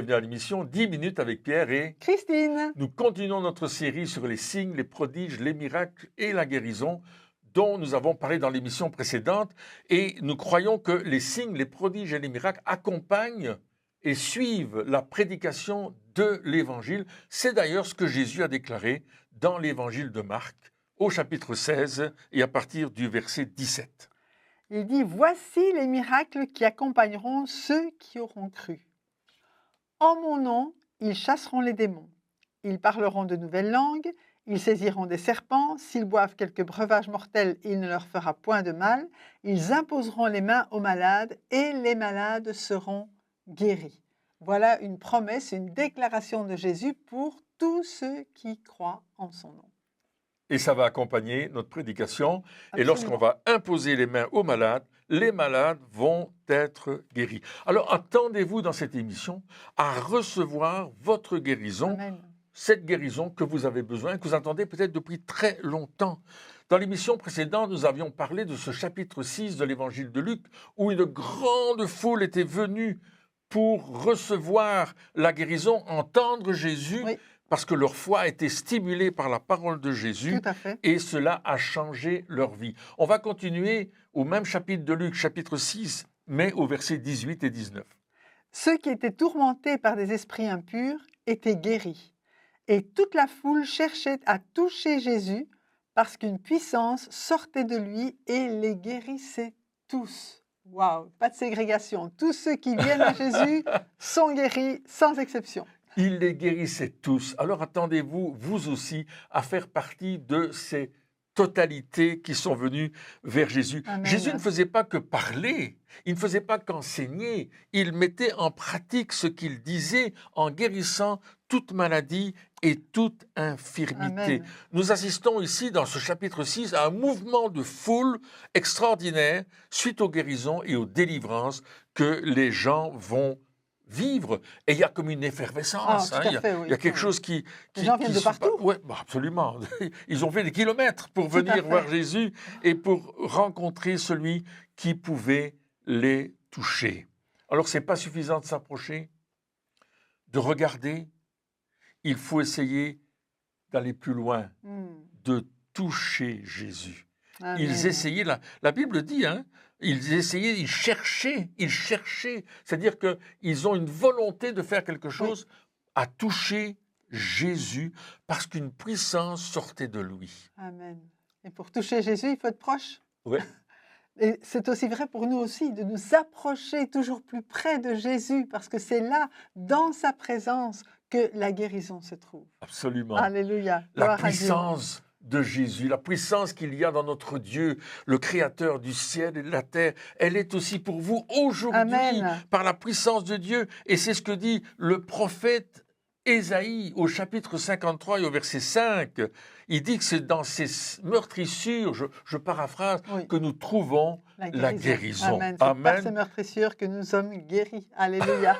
bienvenue à l'émission 10 minutes avec Pierre et Christine. Nous continuons notre série sur les signes, les prodiges, les miracles et la guérison dont nous avons parlé dans l'émission précédente et nous croyons que les signes, les prodiges et les miracles accompagnent et suivent la prédication de l'Évangile. C'est d'ailleurs ce que Jésus a déclaré dans l'Évangile de Marc au chapitre 16 et à partir du verset 17. Il dit « Voici les miracles qui accompagneront ceux qui auront cru. En mon nom, ils chasseront les démons. Ils parleront de nouvelles langues. Ils saisiront des serpents. S'ils boivent quelques breuvages mortels, il ne leur fera point de mal. Ils imposeront les mains aux malades et les malades seront guéris. » Voilà une promesse, une déclaration de Jésus pour tous ceux qui croient en son nom. Et ça va accompagner notre prédication. Absolument. Et lorsqu'on va imposer les mains aux malades, les malades vont être guéris. Alors attendez-vous dans cette émission à recevoir votre guérison, Amen. cette guérison que vous avez besoin, que vous attendez peut-être depuis très longtemps. Dans l'émission précédente, nous avions parlé de ce chapitre 6 de l'évangile de Luc, où une grande foule était venue pour recevoir la guérison, entendre Jésus, Oui. parce que leur foi a été stimulée par la parole de Jésus Tout à fait. et cela a changé leur vie. On va continuer au même chapitre de Luc, chapitre 6, mais au verset 18 et 19. Ceux qui étaient tourmentés par des esprits impurs étaient guéris. Et toute la foule cherchait à toucher Jésus parce qu'une puissance sortait de lui et les guérissait tous. Waouh, pas de ségrégation. Tous ceux qui viennent à Jésus sont guéris sans exception. Il les guérissait tous. Alors attendez-vous, vous aussi, à faire partie de ces totalités qui sont venues vers Jésus. Amen. Jésus ne faisait pas que parler, il ne faisait pas qu'enseigner, il mettait en pratique ce qu'il disait en guérissant toute maladie et toute infirmité. Amen. Nous assistons ici, dans ce chapitre 6, à un mouvement de foule extraordinaire suite aux guérisons et aux délivrances que les gens vont vivre. Et il y a comme une effervescence. Ah, tout à fait, oui. Il y a quelque chose qui... Les gens viennent de partout. Oui, absolument. Ils ont fait des kilomètres pour venir voir Jésus et pour rencontrer celui qui pouvait les toucher. Alors, ce n'est pas suffisant de s'approcher, de regarder. Il faut essayer d'aller plus loin, de toucher Jésus. Amen. Ils essayaient, la Bible dit, ils essayaient, ils cherchaient, c'est-à-dire qu'ils ont une volonté de faire quelque chose, à toucher Jésus, parce qu'une puissance sortait de lui. Amen. Et pour toucher Jésus, il faut être proche. Oui. Et c'est aussi vrai pour nous aussi, de nous approcher toujours plus près de Jésus, parce que c'est là, dans sa présence, que la guérison se trouve. Absolument. Alléluia. La Gloire à Dieu. puissance de Jésus, la puissance qu'il y a dans notre Dieu, le Créateur du ciel et de la terre, elle est aussi pour vous aujourd'hui, Amen. par la puissance de Dieu. Et c'est ce que dit le prophète Ésaïe au chapitre 53 et au verset 5. Il dit que c'est dans ces meurtrissures, je paraphrase, Oui. que nous trouvons la guérison. Amen. C'est par ces meurtrissures que nous sommes guéris. Alléluia.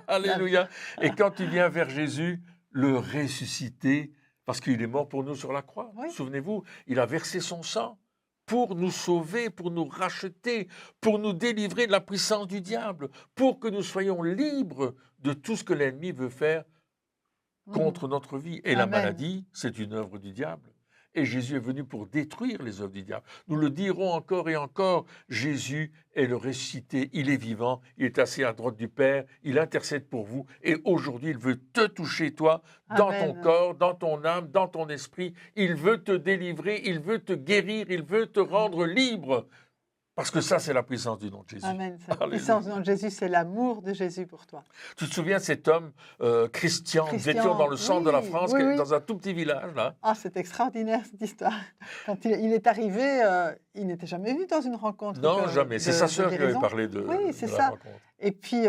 Alléluia. Et quand tu viens vers Jésus, le ressuscité, parce qu'il est mort pour nous sur la croix. Oui. Souvenez-vous, il a versé son sang pour nous sauver, pour nous racheter, pour nous délivrer de la puissance du diable, pour que nous soyons libres de tout ce que l'ennemi veut faire contre notre vie. Et la Amen. maladie, c'est une œuvre du diable. Et Jésus est venu pour détruire les œuvres du diable. Nous le dirons encore et encore, Jésus est le ressuscité, il est vivant, il est assis à droite du Père, il intercède pour vous. Et aujourd'hui, il veut te toucher, toi, dans Amen. ton corps, dans ton âme, dans ton esprit. Il veut te délivrer, il veut te guérir, il veut te rendre libre. Parce que ça, c'est la puissance du nom de Jésus. Amen. Cette Alléluia. puissance du nom de Jésus, c'est l'amour de Jésus pour toi. Tu te souviens de cet homme, Christian, nous étions dans le centre de la France, oui. dans un tout petit village, là. Ah, c'est extraordinaire cette histoire. Quand il est arrivé, il n'était jamais venu dans une rencontre. Non, jamais. C'est sa sœur qui avait guérison. parlé de, Oui, c'est de ça. la rencontre. Et puis,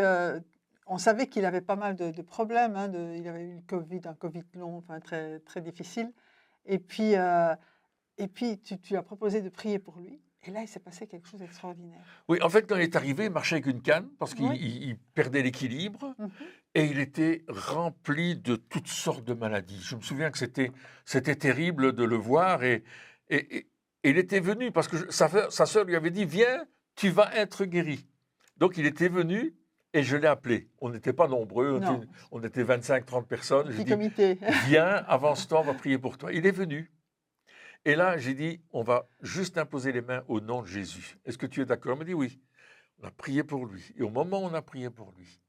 on savait qu'il avait pas mal de problèmes. Il avait eu le Covid, un Covid long, enfin très, très difficile. Et puis tu lui as proposé de prier pour lui. Et là, il s'est passé quelque chose d'extraordinaire. Oui, en fait, quand il est arrivé, il marchait avec une canne parce qu'il Oui. il perdait l'équilibre et il était rempli de toutes sortes de maladies. Je me souviens que c'était terrible de le voir et il était venu parce que sa sœur lui avait dit « Viens, tu vas être guéri ». Donc, il était venu Et je l'ai appelé. On n'était pas nombreux, Non. on était 25-30 personnes. J'ai Petit dit, comité. viens, avance-toi, on va prier pour toi. Il est venu. Et là, j'ai dit, on va juste imposer les mains au nom de Jésus. Est-ce que tu es d'accord? Il m'a dit oui. On a prié pour lui. Et au moment où on a prié pour lui,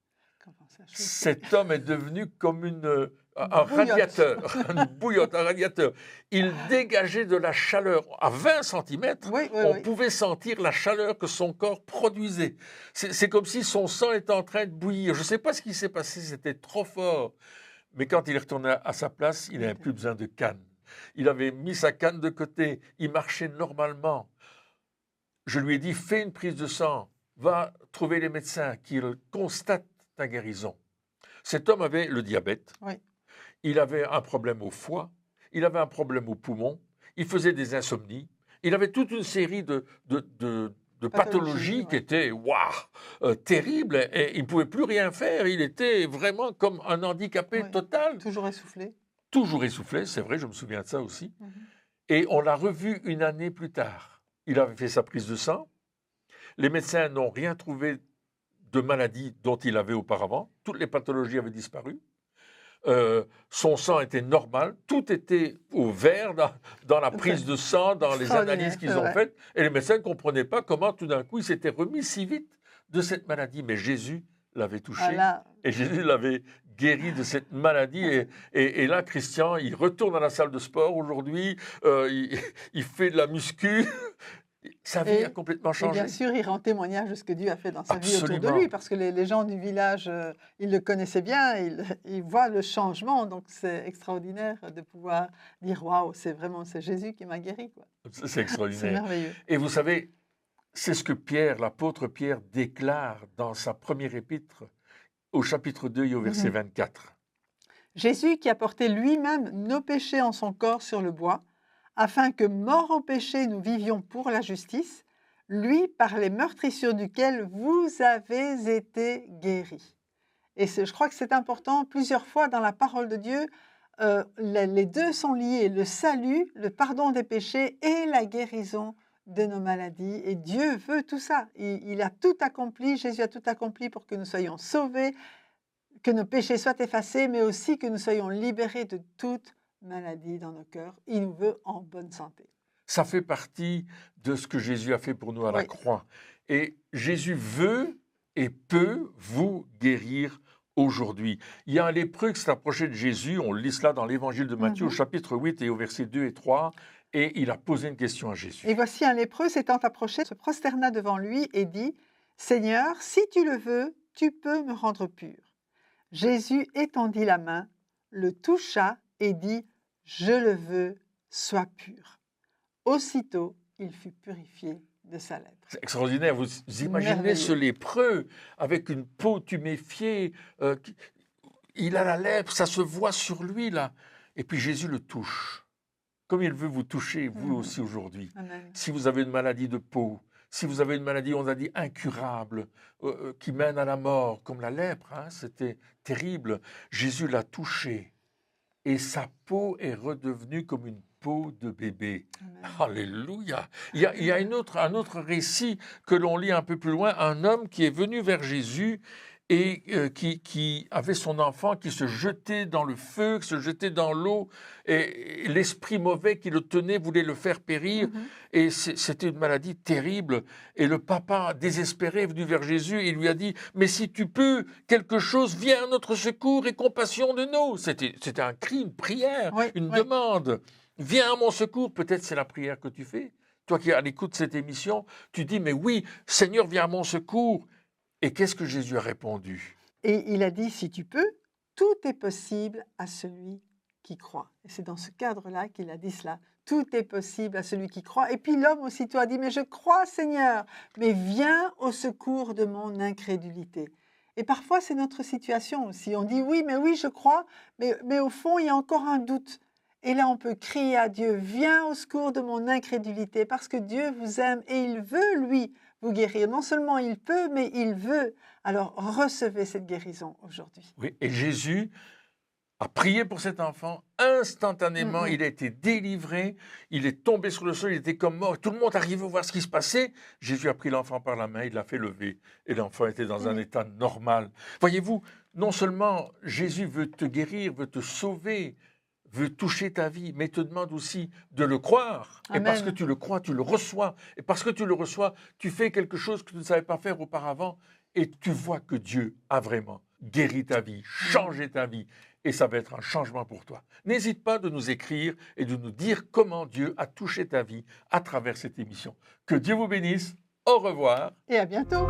Comment ça, je cet homme est devenu comme un bouillotte. radiateur, une bouillotte, un radiateur. Il dégageait de la chaleur. À 20 centimètres, Oui, oui, on oui. pouvait sentir la chaleur que son corps produisait. C'est comme si son sang était en train de bouillir. Je ne sais pas ce qui s'est passé, c'était trop fort. Mais quand il est retourné à sa place, il n'avait plus besoin de canne. Il avait mis sa canne de côté, il marchait normalement. Je lui ai dit, fais une prise de sang, va trouver les médecins qui constatent ta guérison. Cet homme avait le diabète, Oui. il avait un problème au foie, il avait un problème au poumon, il faisait des insomnies, il avait toute une série de pathologies qui ouais. étaient terribles et il ne pouvait plus rien faire. Il était vraiment comme un handicapé Ouais. total. Toujours essoufflé. Toujours essoufflé, c'est vrai, je me souviens de ça aussi. Mhm. Et on l'a revu une année plus tard. Il avait fait sa prise de sang. Les médecins n'ont rien trouvé de maladie dont il avait auparavant. Toutes les pathologies avaient disparu. Son sang était normal. Tout était au vert dans la prise de sang, dans les analyses qu'ils ont faites. Et les médecins ne comprenaient pas comment tout d'un coup il s'était remis si vite de cette maladie. Mais Jésus l'avait touché. Ah là. Et Jésus l'avait guéri de cette maladie. Et là, Christian, il retourne à la salle de sport aujourd'hui. Il fait de la muscu. Sa vie a complètement Et changé. bien sûr, il rend témoignage de ce que Dieu a fait dans sa vie autour de Absolument. lui, parce que les gens du village, ils le connaissaient bien, ils voient le changement, donc c'est extraordinaire de pouvoir dire waouh, c'est Jésus qui m'a guéri, quoi. C'est C'est extraordinaire. merveilleux. Et vous savez, c'est ce que Pierre, l'apôtre Pierre, déclare dans sa première épître, au chapitre 2 et au verset 24. Jésus qui a porté lui-même nos péchés en son corps sur le bois, afin que, morts au péché, nous vivions pour la justice, lui, par les meurtrissures duquel vous avez été guéris. Et je crois que c'est important, plusieurs fois dans la parole de Dieu, les deux sont liés, le salut, le pardon des péchés et la guérison de nos maladies. Et Dieu veut tout ça. Il a tout accompli, Jésus a tout accompli pour que nous soyons sauvés, que nos péchés soient effacés, mais aussi que nous soyons libérés de toute maladie dans nos cœurs. Il nous veut en bonne santé. Ça fait partie de ce que Jésus a fait pour nous à la croix. Et Jésus veut et peut vous guérir aujourd'hui. Il y a un lépreux qui s'est approché de Jésus, on lit cela dans l'évangile de Matthieu au chapitre 8 et au verset 2 et 3, et il a posé une question à Jésus. Et voici un lépreux s'étant approché, se prosterna devant lui et dit, « Seigneur, si tu le veux, tu peux me rendre pur. » Jésus étendit la main, le toucha et dit, « Je le veux, sois pur. » Aussitôt, il fut purifié de sa lèpre. C'est extraordinaire. Vous imaginez ce lépreux avec une peau tuméfiée. Il a la lèpre, ça se voit sur lui là. Et puis Jésus le touche. Comme il veut vous toucher, vous aussi aujourd'hui. Amen. Si vous avez une maladie de peau, si vous avez une maladie, on a dit, incurable, qui mène à la mort, comme la lèpre, hein, c'était terrible, Jésus l'a touché. Et sa peau est redevenue comme une peau de bébé. Amen. Alléluia. Il y a un autre récit que l'on lit un peu plus loin, un homme qui est venu vers Jésus et qui avait son enfant qui se jetait dans le feu, qui se jetait dans l'eau, et l'esprit mauvais qui le tenait voulait le faire périr, et c'était une maladie terrible. Et le papa, désespéré, est venu vers Jésus et lui a dit, « Mais si tu peux, quelque chose, viens à notre secours et compassion de nous. » C'était un cri, une prière, une demande. « Viens à mon secours. » Peut-être c'est la prière que tu fais. Toi qui es à l'écoute de cette émission, tu dis, « Mais oui, Seigneur, viens à mon secours. » Et qu'est-ce que Jésus a répondu? Et il a dit, si tu peux, tout est possible à celui qui croit. Et c'est dans ce cadre-là qu'il a dit cela. Tout est possible à celui qui croit. Et puis l'homme aussitôt a dit, mais je crois Seigneur, mais viens au secours de mon incrédulité. Et parfois c'est notre situation aussi. On dit, oui, je crois, mais au fond il y a encore un doute. Et là on peut crier à Dieu, viens au secours de mon incrédulité, parce que Dieu vous aime et il veut, lui, vous guérir. Non seulement il peut, mais il veut. Alors recevez cette guérison aujourd'hui. Oui, et Jésus a prié pour cet enfant. Instantanément, il a été délivré. Il est tombé sur le sol, il était comme mort. Tout le monde arrivait à voir ce qui se passait. Jésus a pris l'enfant par la main, il l'a fait lever. Et l'enfant était dans un état normal. Voyez-vous, non seulement Jésus veut te guérir, veut te sauver, veut toucher ta vie, mais te demande aussi de le croire. Amen. Et parce que tu le crois, tu le reçois. Et parce que tu le reçois, tu fais quelque chose que tu ne savais pas faire auparavant. Et tu vois que Dieu a vraiment guéri ta vie, changé ta vie. Et ça va être un changement pour toi. N'hésite pas de nous écrire et de nous dire comment Dieu a touché ta vie à travers cette émission. Que Dieu vous bénisse. Au revoir. Et à bientôt.